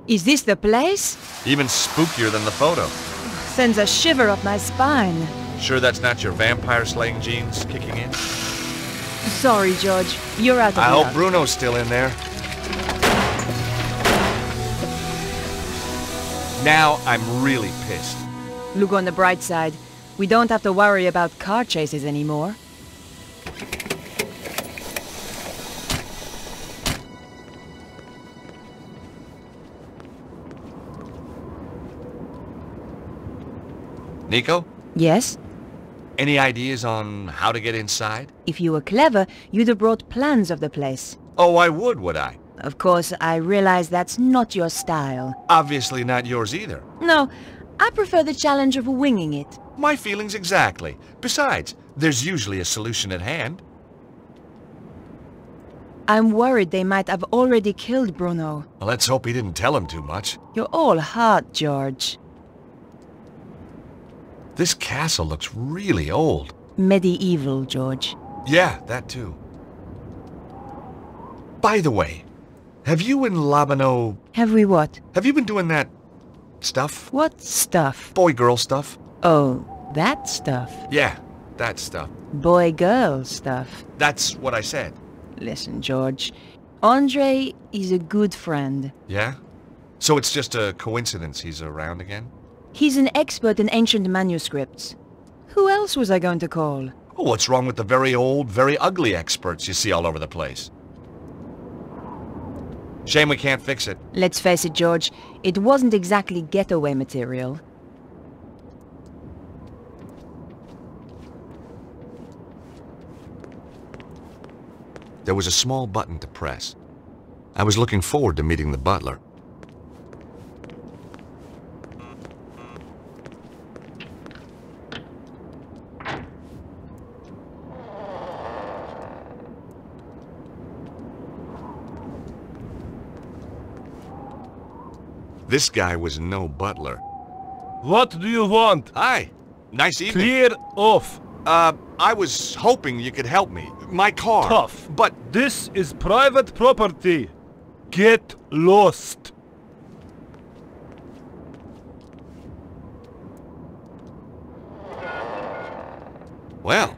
Is this the place? Even spookier than the photo. Sends a shiver up my spine. Sure that's not your vampire-slaying genes kicking in? Sorry, George. You're out of I luck. hope Bruno's still in there. Now I'm really pissed. Look on the bright side. We don't have to worry about car chases anymore. Nico? Yes? Any ideas on how to get inside? If you were clever, you'd have brought plans of the place. Oh, I would I? Of course, I realize that's not your style. Obviously not yours either. No, I prefer the challenge of winging it. My feelings exactly. Besides, there's usually a solution at hand. I'm worried they might have already killed Bruno. Well, let's hope he didn't tell him too much. You're all heart, George. This castle looks really old. Medieval, George. Yeah, that too. By the way, have you and Labano... Have we what? Have you been doing that stuff? What stuff? Boy-girl stuff? Oh, that stuff. Yeah, that stuff. Boy-girl stuff. That's what I said. Listen, George. Andre is a good friend. Yeah? So it's just a coincidence he's around again? He's an expert in ancient manuscripts. Who else was I going to call? Oh, what's wrong with the very old, very ugly experts you see all over the place? Shame we can't fix it. Let's face it, George. It wasn't exactly getaway material. There was a small button to press. I was looking forward to meeting the butler. This guy was no butler. What do you want? Hi. Nice evening. Clear off. I was hoping you could help me. My car. Tough. But This is private property. Get lost. well,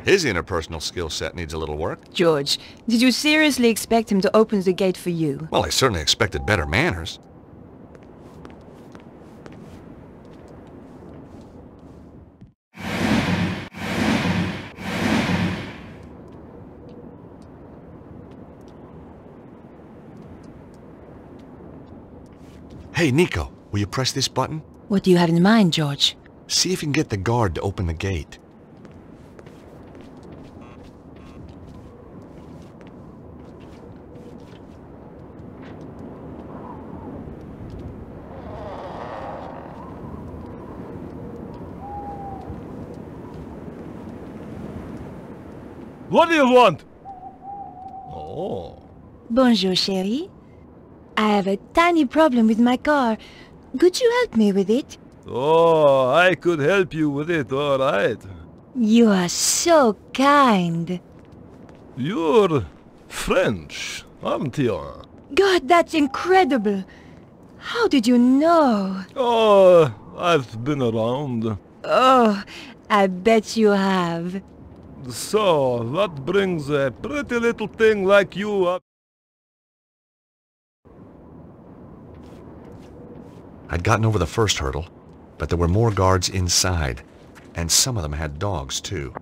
his interpersonal skill set needs a little work. George, did you seriously expect him to open the gate for you? Well, I certainly expected better manners. Hey, Nico, will you press this button? What do you have in mind, George? See if you can get the guard to open the gate. What do you want? Oh. Bonjour, chérie. I have a tiny problem with my car. Could you help me with it? Oh, I could help you with it, all right. You are so kind. You're French, aren't you? God, that's incredible. How did you know? Oh, I've been around. Oh, I bet you have. So, what brings a pretty little thing like you up? I'd gotten over the first hurdle, but there were more guards inside, and some of them had dogs, too.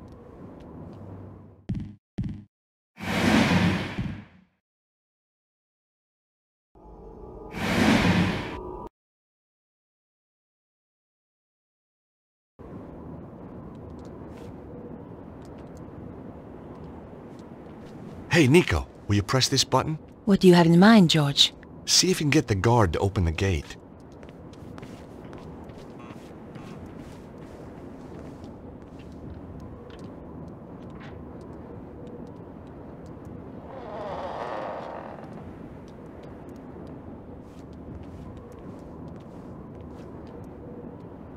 Hey, Nico, will you press this button? What do you have in mind, George? See if you can get the guard to open the gate.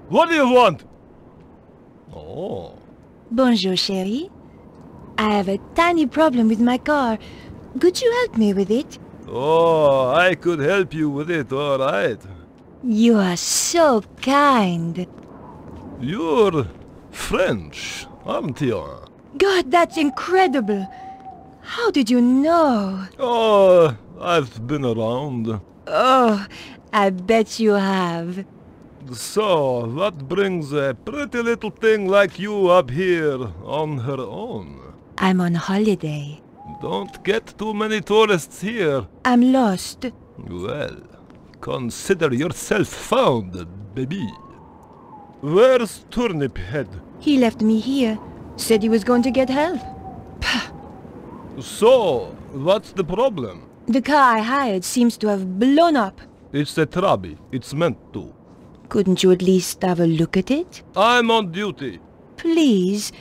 What do you want? Oh. Bonjour, chérie. I have a tiny problem with my car. Could you help me with it? Oh, I could help you with it, all right. You are so kind. You're French, aren't you? God, that's incredible. How did you know? Oh, I've been around. Oh, I bet you have. So, what brings a pretty little thing like you up here on her own? I'm on holiday. Don't get too many tourists here. I'm lost. Well, consider yourself found, baby. Where's Turnip Head? He left me here. Said he was going to get help. So, what's the problem? The car I hired seems to have blown up. It's a trabi. It's meant to. Couldn't you at least have a look at it? I'm on duty. Please.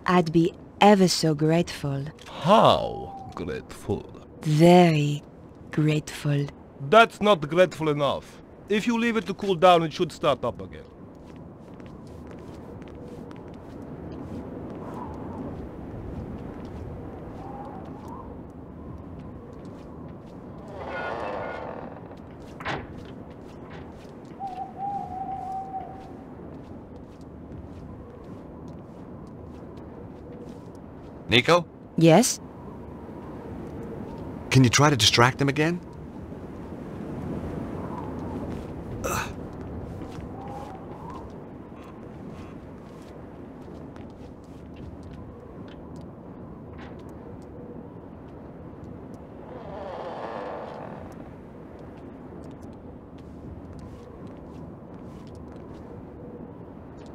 I'd be ever so grateful. How grateful? Very grateful. That's not grateful enough. If you leave it to cool down, it should start up again. Nico? Yes? Can you try to distract them again?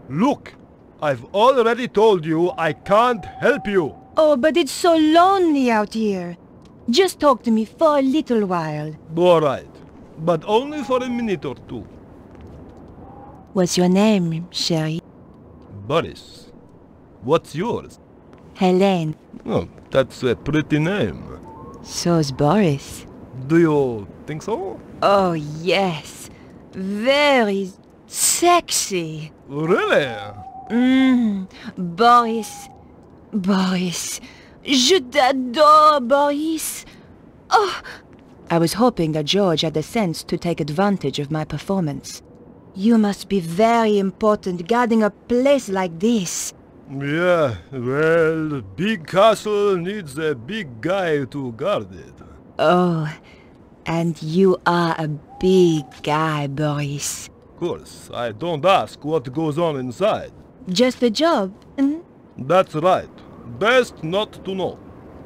Look, I've already told you I can't help you. Oh, but it's so lonely out here. Just talk to me for a little while. All right, but only for a minute or two. What's your name, Sherry? Boris, what's yours? Helene. Oh, that's a pretty name. So's Boris. Do you think so? Oh, yes. Very sexy. Really? Boris. Boris. Je t'adore, Boris. Oh! I was hoping that George had the sense to take advantage of my performance. You must be very important guarding a place like this. Yeah, well, big castle needs a big guy to guard it. Oh, and you are a big guy, Boris. Of course, I don't ask what goes on inside. Just a job, That's right. Best not to know.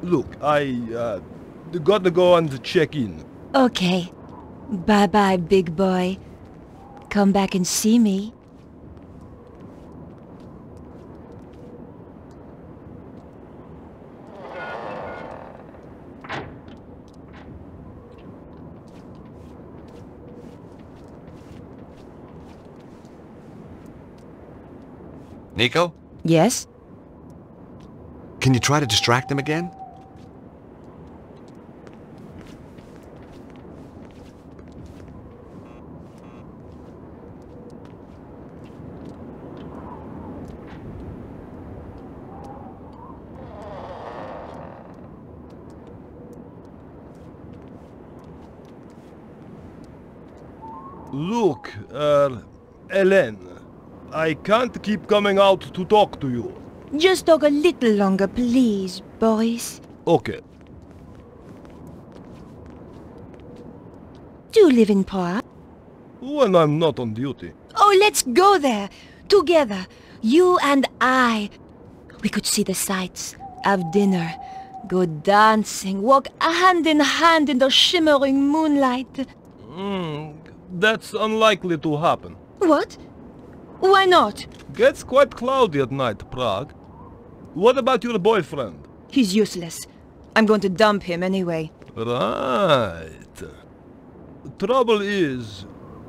Look, I gotta go and check in. Okay. Bye-bye, big boy. Come back and see me. Nico? Yes? Can you try to distract them again? Look, Hélène, I can't keep coming out to talk to you. Just talk a little longer, please, Boris. Okay. Do you live in Prague? When I'm not on duty. Oh, let's go there. Together. You and I. We could see the sights, have dinner, go dancing, walk hand in hand in the shimmering moonlight. That's unlikely to happen. What? Why not? Gets quite cloudy at night, Prague. What about your boyfriend? He's useless. I'm going to dump him anyway. Right. Trouble is,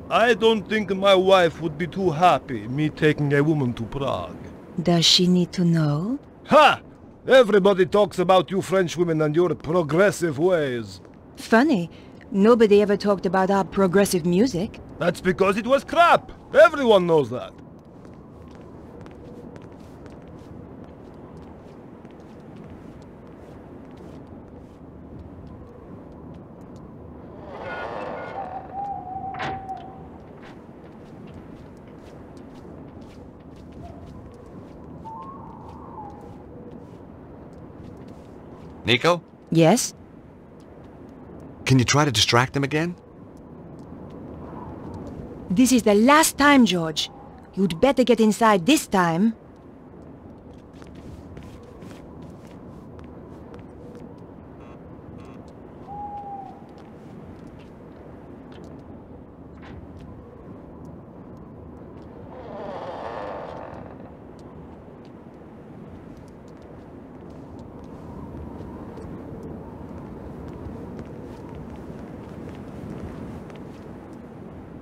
I don't think my wife would be too happy me taking a woman to Prague. Does she need to know? Ha! Everybody talks about you French women and your progressive ways. Funny. Nobody ever talked about our progressive music. That's because it was crap. Everyone knows that. Nico? Yes? Can you try to distract them again? This is the last time, George. You'd better get inside this time.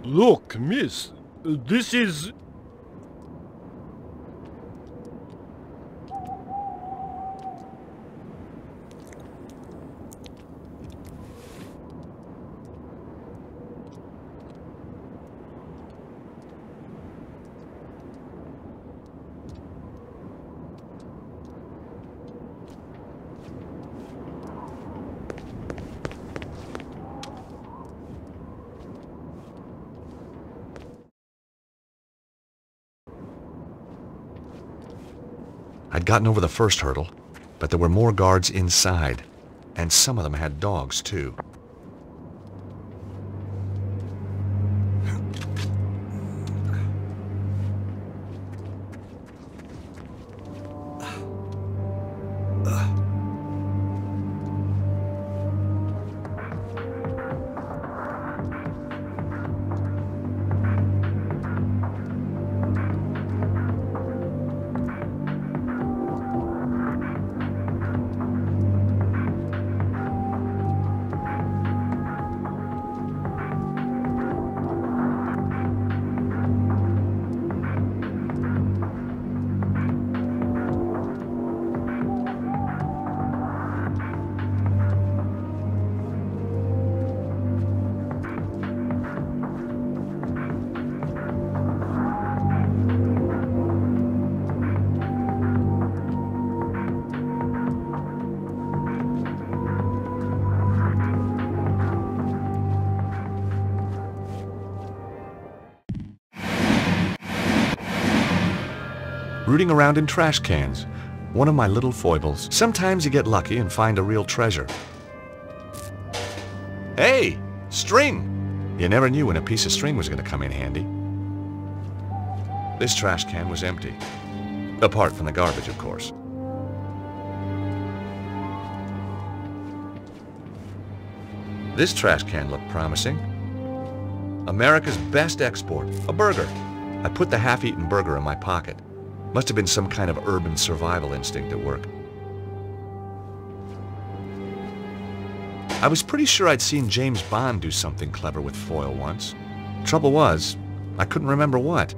Look, miss, this is... I'd gotten over the first hurdle, but there were more guards inside, and some of them had dogs, too. Rooting around in trash cans, one of my little foibles. Sometimes you get lucky and find a real treasure. Hey, string! You never knew when a piece of string was going to come in handy. This trash can was empty. Apart from the garbage, of course. This trash can looked promising. America's best export, a burger. I put the half-eaten burger in my pocket. Must have been some kind of urban survival instinct at work. I was pretty sure I'd seen James Bond do something clever with foil once. Trouble was, I couldn't remember what.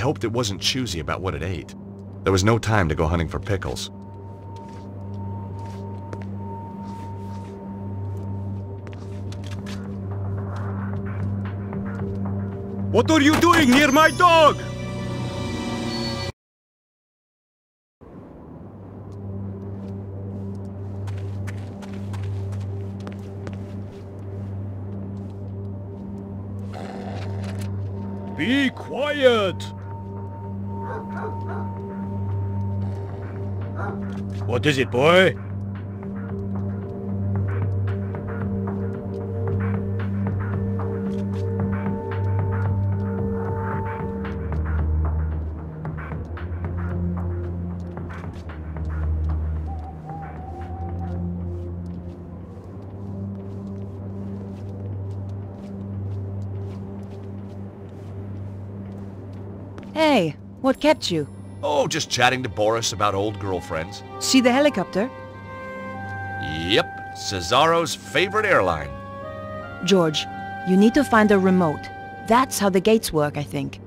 hoped it wasn't choosy about what it ate. There was no time to go hunting for pickles. What are you doing near my dog? Be quiet! What is it, boy? Hey, what kept you? Oh, just chatting to Boris about old girlfriends. See the helicopter? Yep, Cesaro's favorite airline. George, you need to find a remote. That's how the gates work, I think.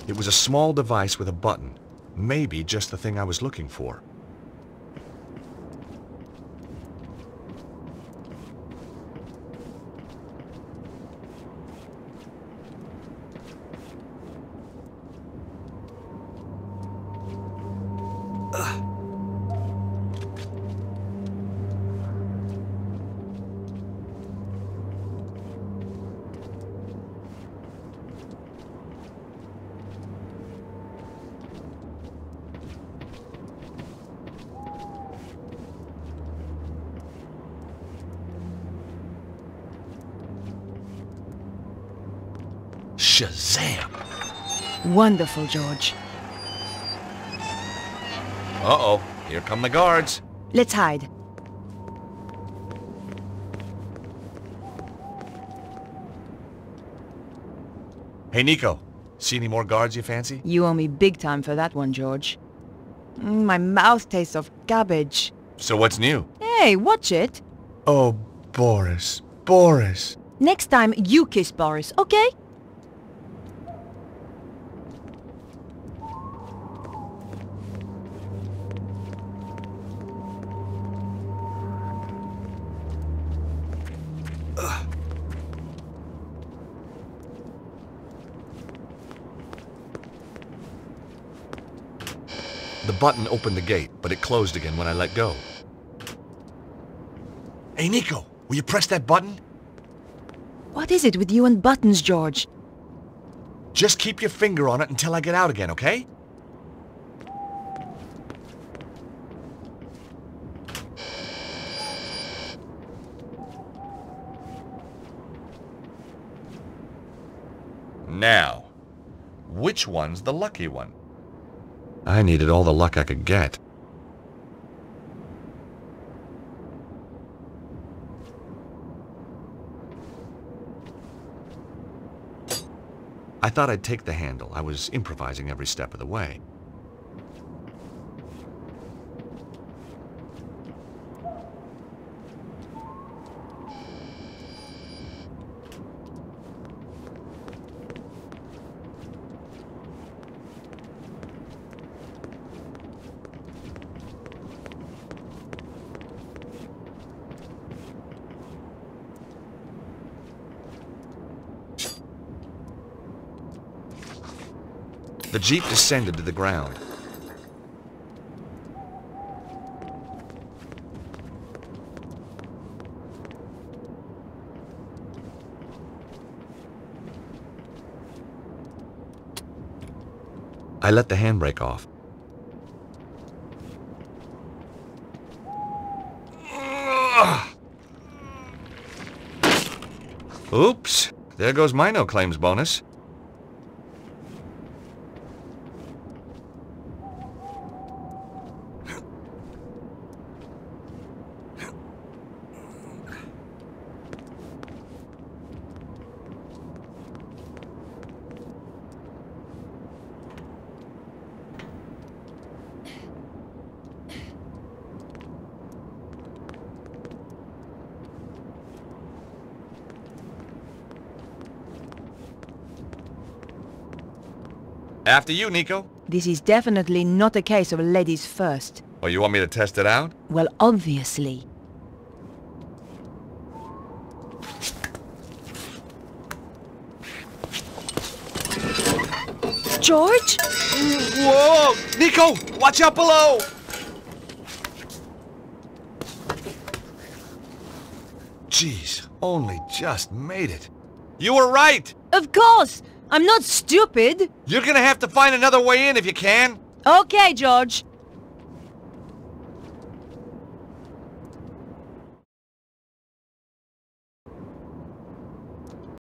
It was a small device with a button. Maybe just the thing I was looking for. Shazam! Wonderful, George. Uh-oh, here come the guards. Let's hide. Hey, Nico. See any more guards you fancy? You owe me big time for that one, George. My mouth tastes of cabbage. So what's new? Hey, watch it. Oh, Boris. Boris. Next time, you kiss Boris, okay? The button opened the gate, but it closed again when I let go. Hey, Nico, will you press that button? What is it with you and buttons, George? Just keep your finger on it until I get out again, okay? Now, which one's the lucky one? I needed all the luck I could get. I thought I'd take the handle. I was improvising every step of the way. The Jeep descended to the ground. I let the handbrake off. Oops. There goes my no-claims bonus. After you, Nico. This is definitely not a case of ladies first. Oh, you want me to test it out? Well, obviously. George? Whoa! Nico! Watch out below! Jeez, only just made it. You were right! Of course! I'm not stupid! You're gonna have to find another way in if you can. Okay, George.